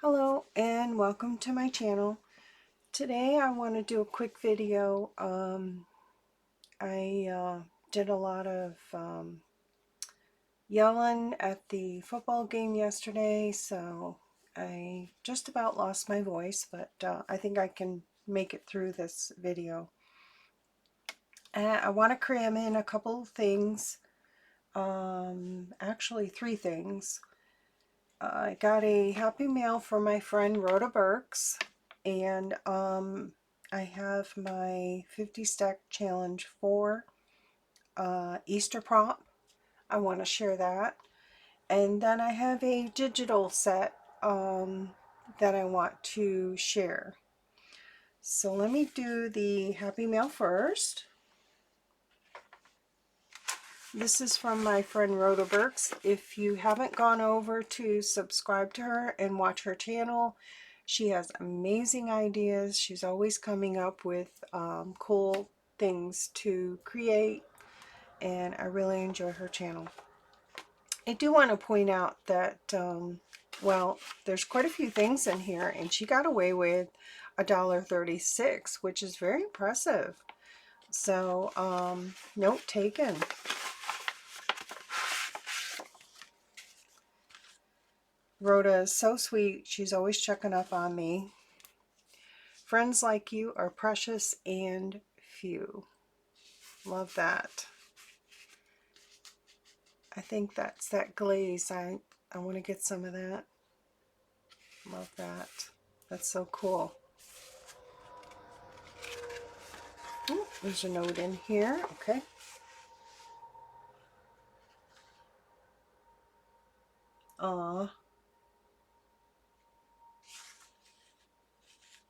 Hello and welcome to my channel. Today I want to do a quick video. I did a lot of yelling at the football game yesterday, so I just about lost my voice, but I think I can make it through this video. I want to cram in a couple of things, actually 3 things. I got a happy mail from my friend Rhoda Burks, and I have my 50 stack challenge for Easter prop. I want to share that. And then I have a digital set that I want to share. So let me do the happy mail first. This is from my friend Rhoda Burks. If you haven't gone over to subscribe to her and watch her channel, she has amazing ideas. She's always coming up with cool things to create, and I really enjoy her channel. I do want to point out that, well, there's quite a few things in here, and she got away with $1.36, which is very impressive. So, note taken. Rhoda is so sweet. She's always checking up on me. Friends like you are precious and few. Love that. I think that's that glaze. I want to get some of that. Love that. That's so cool. Ooh, there's a note in here. Okay. Aw.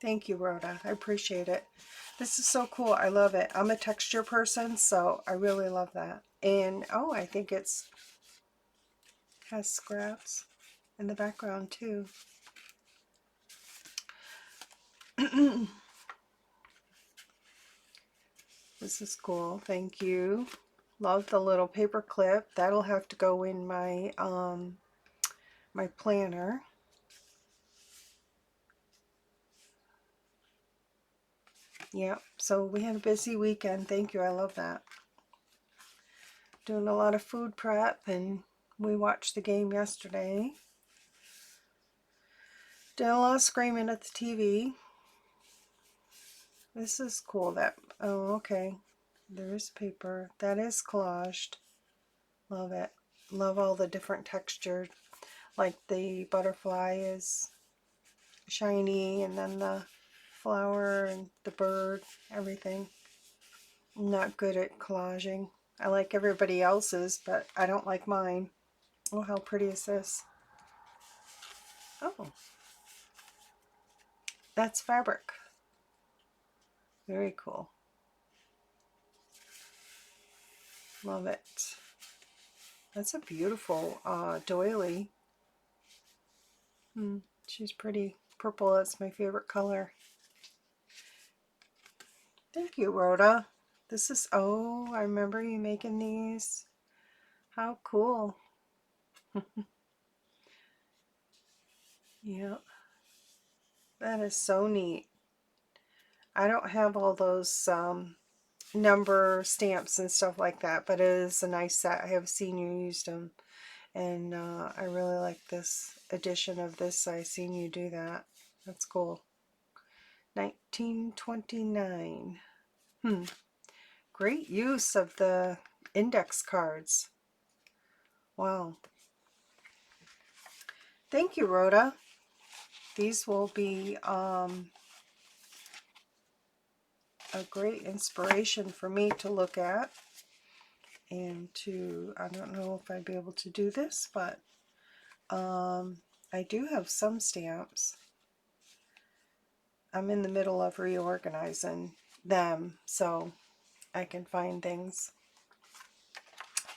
Thank you, Rhoda. I appreciate it. This is so cool. I love it. I'm a texture person, so I really love that. And, oh, I think it's has scraps in the background, too. This is cool. Thank you. Love the little paper clip. That'll have to go in my my planner. Yep. So we had a busy weekend. Thank you. I love that. Doing a lot of food prep, and we watched the game yesterday. Did a lot of screaming at the TV. This is cool. That, oh, okay. There is paper. That is collaged. Love it. Love all the different textures. Like the butterfly is shiny, and then the flower and the bird, everything. I'm not good at collaging. I like everybody else's, but I don't like mine. Oh, how pretty is this? Oh, that's fabric. Very cool. Love it. That's a beautiful doily. She's pretty. Purple, that's my favorite color. Thank you, Rhoda. This is, oh, I remember you making these. How cool. Yeah. That is so neat. I don't have all those number stamps and stuff like that, but it is a nice set. I have seen you used them, and I really like this edition of this. I seen you do that. That's cool. 1929. Great use of the index cards. Wow. Thank you, Rhoda. These will be a great inspiration for me to look at and to, I don't know if I'd be able to do this, but I do have some stamps. I'm in the middle of reorganizing them so I can find things.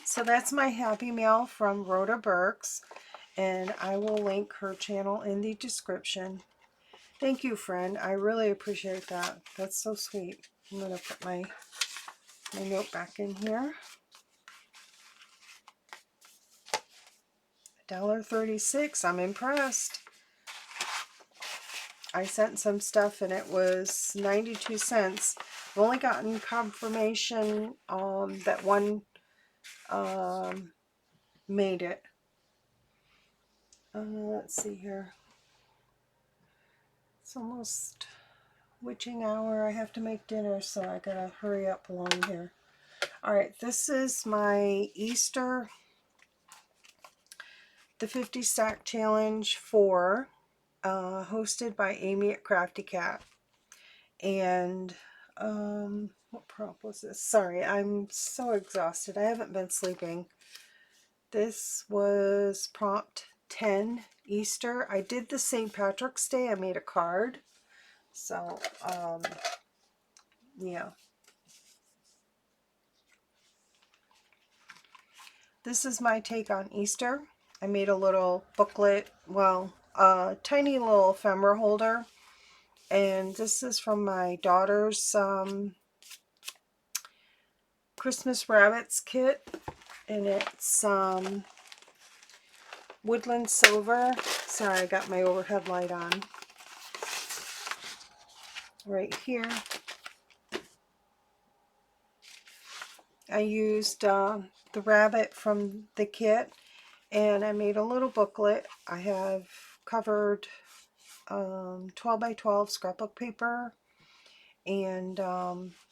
So that's my happy mail from Rhoda Burks, and I will link her channel in the description. Thank you, friend. I really appreciate that. That's so sweet. I'm going to put my note back in here. $1.36. I'm impressed. I sent some stuff and it was 92 cents. I've only gotten confirmation that one made it. Let's see here. It's almost witching hour. I have to make dinner, so I gotta hurry up along here. Alright, this is my Easter, the 50 Stack Challenge 4, hosted by Amy at Crafty Cat. And what prompt was this? Sorry, I'm so exhausted. I haven't been sleeping. This was prompt 10, Easter. I did the St. Patrick's Day. I made a card. So, yeah. This is my take on Easter. I made a little booklet, well, a tiny little ephemera holder. And this is from my daughter's Christmas Rabbits kit. And it's woodland silver. Sorry, I got my overhead light on. Right here. I used the rabbit from the kit, and I made a little booklet. I have covered 12 by 12 scrapbook paper, and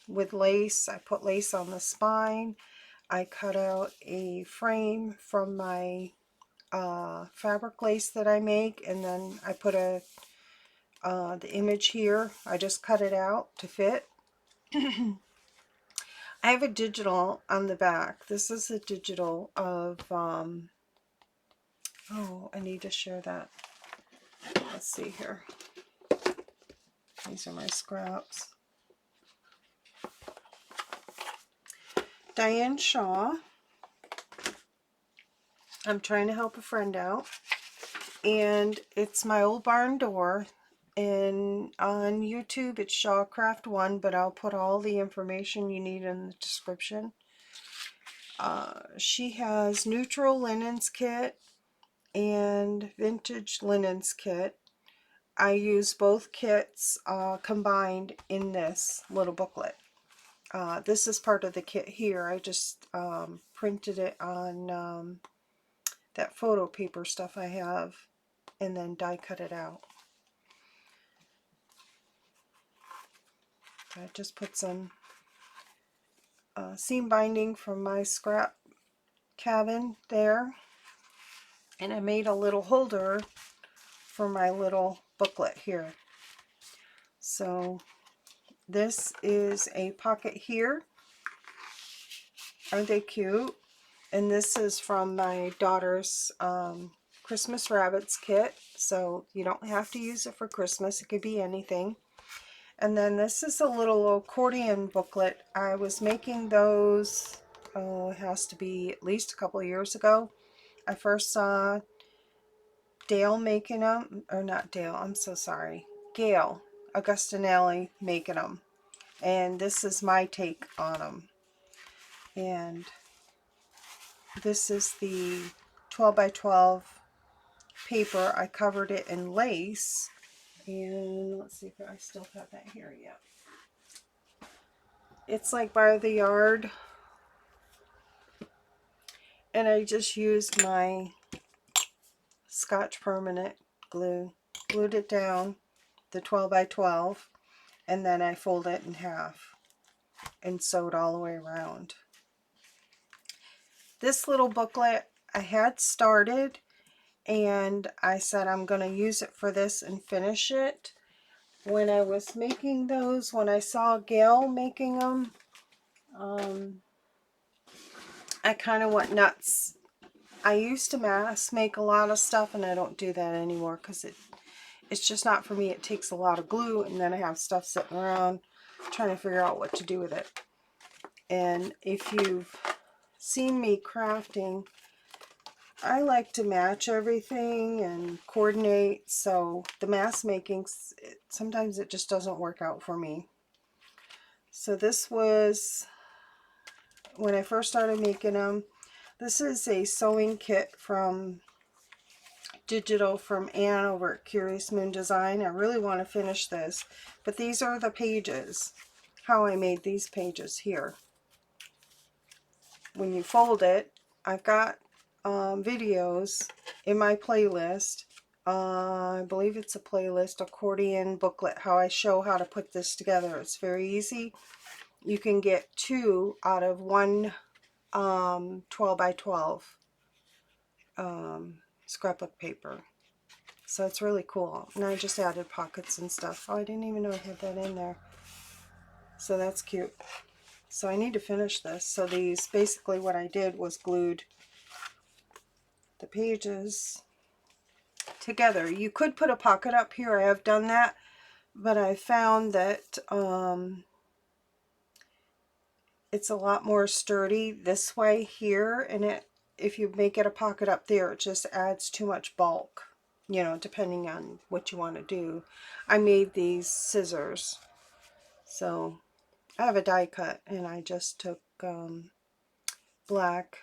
with lace. I put lace on the spine. I cut out a frame from my fabric lace that I make, and then I put the image here. I just cut it out to fit. I have a digital on the back. This is a digital of, oh, I need to share that. Let's see here. These are my scraps. Diane Shaw. I'm trying to help a friend out. And it's my old barn door. And on YouTube, it's Shawcraft 1, but I'll put all the information you need in the description. She has neutral linens kit and vintage linens kit. I use both kits combined in this little booklet. This is part of the kit here. I just printed it on that photo paper stuff I have and then die cut it out. I just put some seam binding from my scrap cabin there, and I made a little holder for my little booklet here. So this is a pocket here. Aren't they cute? And this is from my daughter's Christmas Rabbits kit, so you don't have to use it for Christmas. It could be anything. And then this is a little accordion booklet. I was making those, oh, it has to be at least a couple of years ago. I first saw Dale making them, or not Dale, I'm so sorry, Gail Augustinelli making them. And this is my take on them. And this is the 12 by 12 paper. I covered it in lace. And let's see if I still have that here yet. It's like by the yard. And I just used my Scotch Permanent glue. Glued it down, the 12 by 12. And then I fold it in half and sewed all the way around. This little booklet I had started, and I said I'm going to use it for this and finish it. When I was making those, when I saw Gail making them, I kind of went nuts. I used to mass make a lot of stuff, and I don't do that anymore because it's just not for me. It takes a lot of glue, and then I have stuff sitting around trying to figure out what to do with it. And if you've seen me crafting, I like to match everything and coordinate, so the mass making, sometimes it just doesn't work out for me. So this was when I first started making them. This is a sewing kit from digital from Anne over at Curious Moon Design. I really want to finish this, but these are the pages, how I made these pages here. When you fold it, I've got videos in my playlist. I believe it's a playlist, Accordion Booklet, how I show how to put this together. It's very easy. You can get 2 out of one 12 by 12 scrapbook paper. So it's really cool. And I just added pockets and stuff. Oh, I didn't even know I had that in there. So that's cute. So I need to finish this. So these, basically what I did was glued the pages together. You could put a pocket up here. I have done that, but I found that it's a lot more sturdy this way here, and if you make it a pocket up there, it just adds too much bulk, you know, depending on what you want to do. I made these scissors, so I have a die cut, and I just took black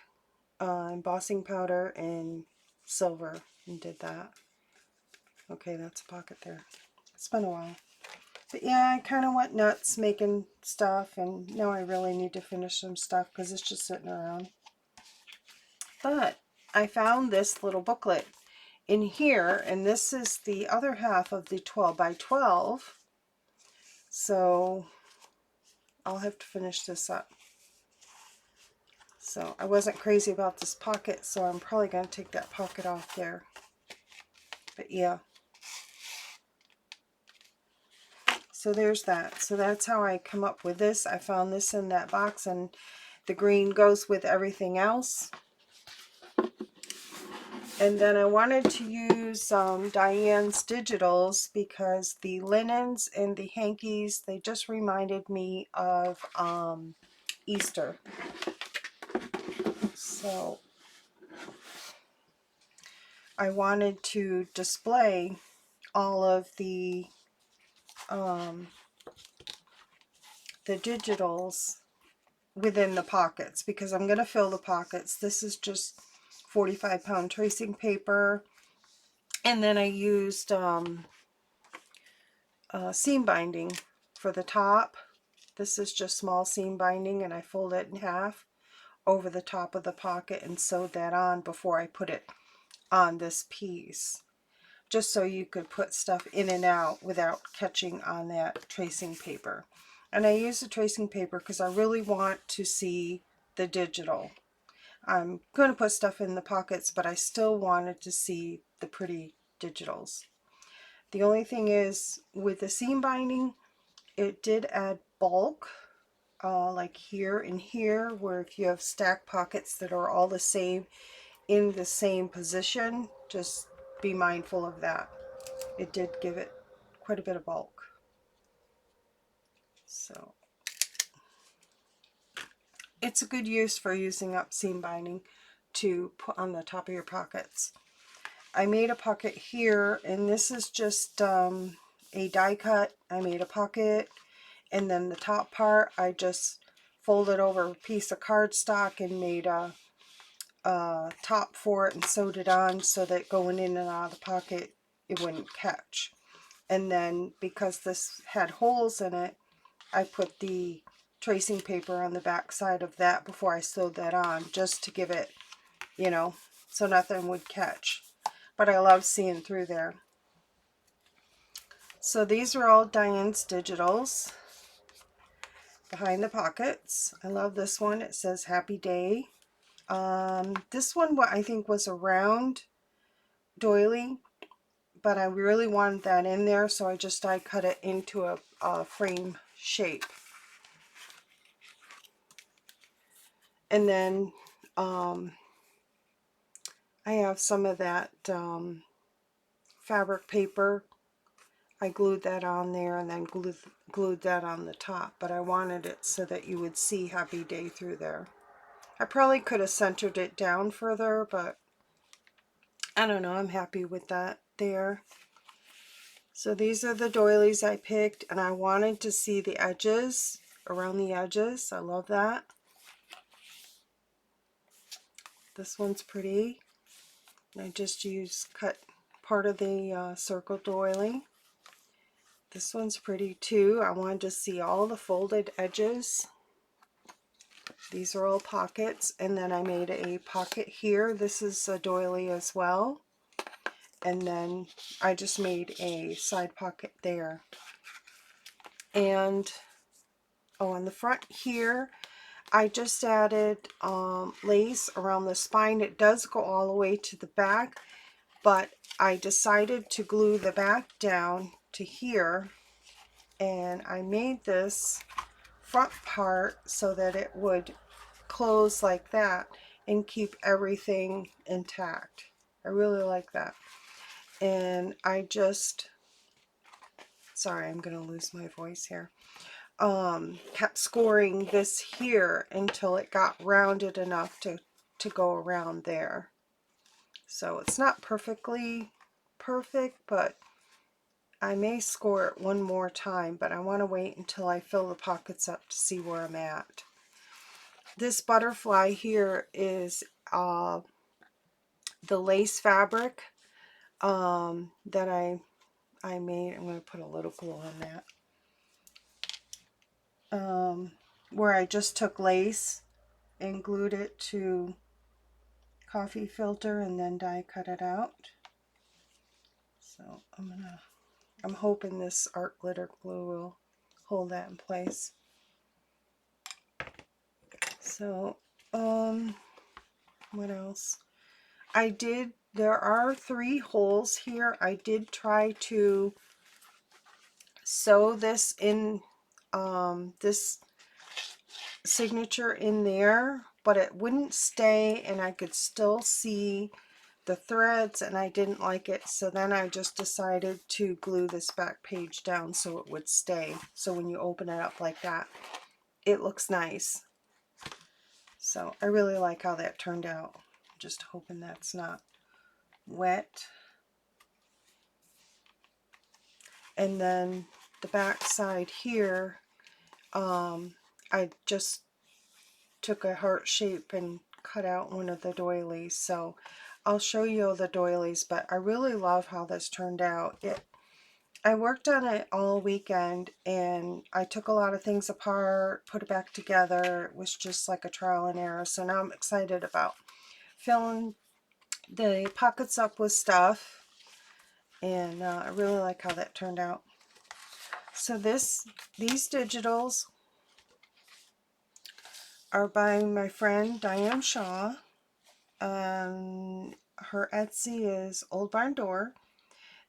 embossing powder and silver and did that. Okay, that's a pocket there. It's been a while. But yeah, I kind of went nuts making stuff, and now I really need to finish some stuff because it's just sitting around. But I found this little booklet in here, and this is the other half of the 12 by 12. So I'll have to finish this up. So I wasn't crazy about this pocket, so I'm probably going to take that pocket off there. But yeah. So there's that. So that's how I come up with this. I found this in that box, and the green goes with everything else. And then I wanted to use Diane's digitals because the linens and the hankies, they just reminded me of Easter. So I wanted to display all of the digitals within the pockets because I'm going to fill the pockets. This is just 45-pound tracing paper, and then I used seam binding for the top. This is just small seam binding, and I fold it in half over the top of the pocket and sewed that on before I put it on this piece, just so you could put stuff in and out without catching on that tracing paper. And I use the tracing paper because I really want to see the digital. I'm going to put stuff in the pockets, but I still wanted to see the pretty digitals. The only thing is, with the seam binding, it did add bulk, like here and here, where if you have stacked pockets that are all the same in the same position, just be mindful of that. It did give it quite a bit of bulk. So it's a good use for using up seam binding to put on the top of your pockets. I made a pocket here, and this is just a die cut. I made a pocket, and then the top part I just folded over a piece of cardstock and made a top for it and sewed it on so that going in and out of the pocket it wouldn't catch. And then because this had holes in it, I put the tracing paper on the back side of that before I sewed that on, just to give it, you know, so nothing would catch. But I love seeing through there. So these are all Diane's digitals behind the pockets. I love this one. It says Happy Day. This one I think was a round doily, but I really wanted that in there, so I just die cut it into a frame shape. And then I have some of that fabric paper. I glued that on there and then glued that on the top, but I wanted it so that you would see Happy Day through there. I probably could have centered it down further, but I don't know, I'm happy with that there. So these are the doilies I picked, and I wanted to see the edges, around the edges. I love that. This one's pretty. I just cut part of the circle doily. This one's pretty too. I wanted to see all the folded edges. These are all pockets, and then I made a pocket here. This is a doily as well. And then I just made a side pocket there. And on the front here, I just added lace around the spine. It does go all the way to the back, but I decided to glue the back down to here, and I made this front part so that it would close like that and keep everything intact. I really like that. And I just, sorry, I'm going to lose my voice here. Kept scoring this here until it got rounded enough to go around there. So it's not perfectly perfect, but I may score it one more time, but I want to wait until I fill the pockets up to see where I'm at. This butterfly here is the lace fabric that I made. I'm going to put a little glue on that. Where I just took lace and glued it to coffee filter and then die cut it out. So I'm hoping this art glitter glue will hold that in place. So what else? There are 3 holes here. I did try to sew this in, this signature in there, but it wouldn't stay, and I could still see the threads, and I didn't like it. So then I just decided to glue this back page down so it would stay. So when you open it up like that, it looks nice. So I really like how that turned out. I'm just hoping that's not wet. And then the back side here, I just took a heart shape and cut out one of the doilies. So I'll show you the doilies, but I really love how this turned out. I worked on it all weekend, and I took a lot of things apart, put it back together. It was just like a trial and error. So now I'm excited about filling the pockets up with stuff, and I really like how that turned out. So these digitals are by my friend Diane Shaw. Her Etsy is Old Barn Door.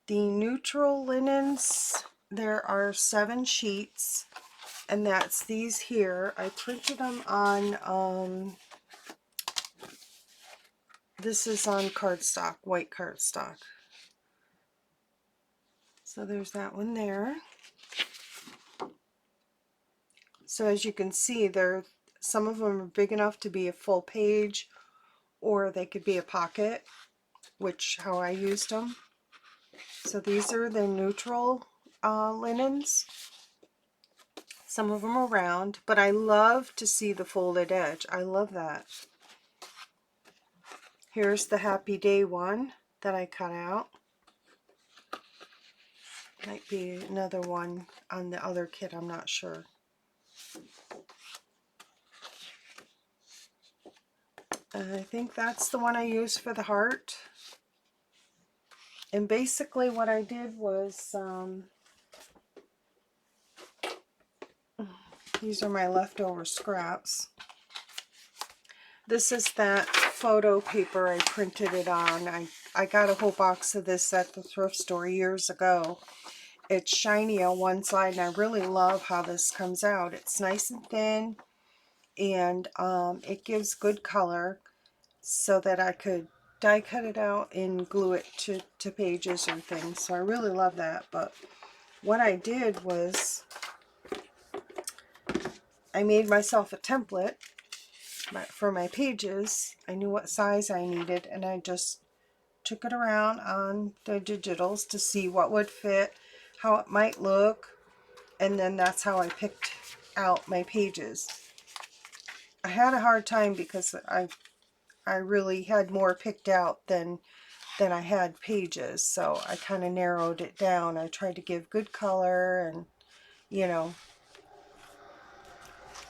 The neutral linens, there are 7 sheets, and that's these here. I printed them on, this is on cardstock, white cardstock. So there's that one there. So as you can see, some of them are big enough to be a full page, or they could be a pocket, which how I used them. So these are the neutral linens. Some of them are round, but I love to see the folded edge. I love that. Here's the Happy Day one that I cut out. Might be another one on the other kit, I'm not sure. I think that's the one I used for the heart. And basically what I did was, these are my leftover scraps. This is that photo paper I printed it on. I got a whole box of this at the thrift store years ago. It's shiny on one side, and I really love how this comes out. It's nice and thin, and it gives good color so that I could die cut it out and glue it to pages or things. So I really love that. But what I did was I made myself a template for my pages. I knew what size I needed, and I just took it around on the digitals to see what would fit, how it might look, and then that's how I picked out my pages. I had a hard time because I really had more picked out than than I had pages, so I kind of narrowed it down. I tried to give good color and, you know.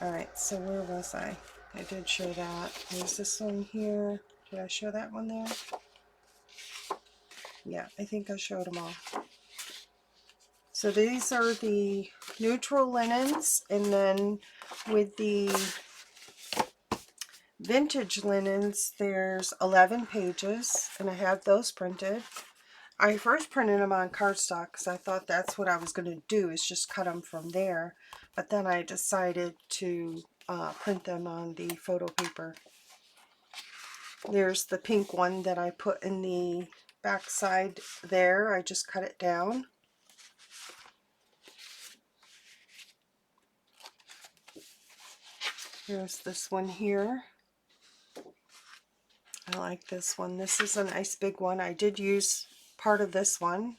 Alright, so where was I? I did show that. There's this one here. Did I show that one there? Yeah, I think I showed them all. So these are the neutral linens, and then with the vintage linens, there's 11 pages, and I have those printed. I first printed them on cardstock because I thought that's what I was going to do, is just cut them from there. But then I decided to print them on the photo paper. There's the pink one that I put in the back side there. I just cut it down. Here's this one here. I like this one. This is a nice big one. I did use part of this one.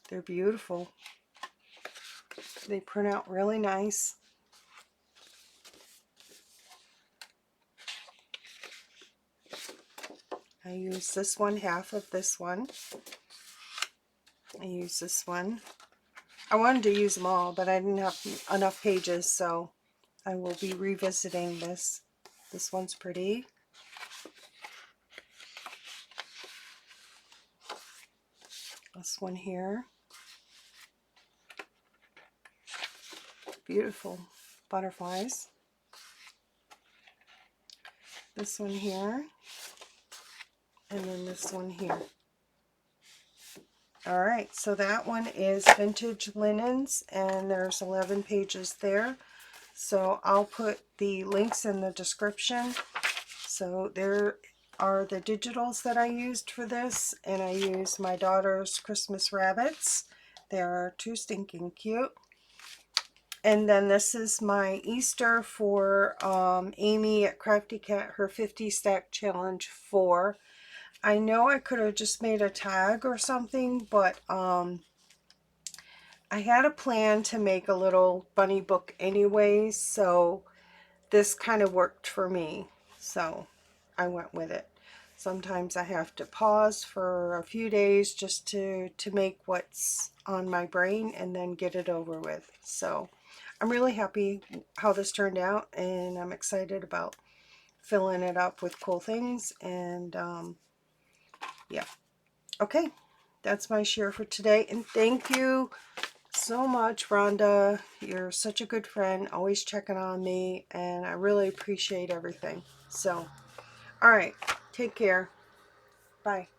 They're beautiful. They print out really nice. I use this one, half of this one. I use this one. I wanted to use them all, but I didn't have enough pages, so I will be revisiting this. This one's pretty. This one here. Beautiful butterflies. This one here. And then this one here. Alright, so that one is Vintage Linens, and there's 11 pages there. So I'll put the links in the description. So there are the digitals that I used for this, and I used my daughter's Christmas rabbits. They are too stinking cute. And then this is my Easter for Amy at Crafty Cat, her 50 stack challenge 4. I know I could have just made a tag or something, but I had a plan to make a little bunny book anyways, so this kind of worked for me, so I went with it. Sometimes I have to pause for a few days just to make what's on my brain and then get it over with. So I'm really happy how this turned out, and I'm excited about filling it up with cool things. And yeah, okay, that's my share for today, and thank you so much, Rhonda. You're such a good friend, always checking on me, and I really appreciate everything. So, all right, take care. Bye.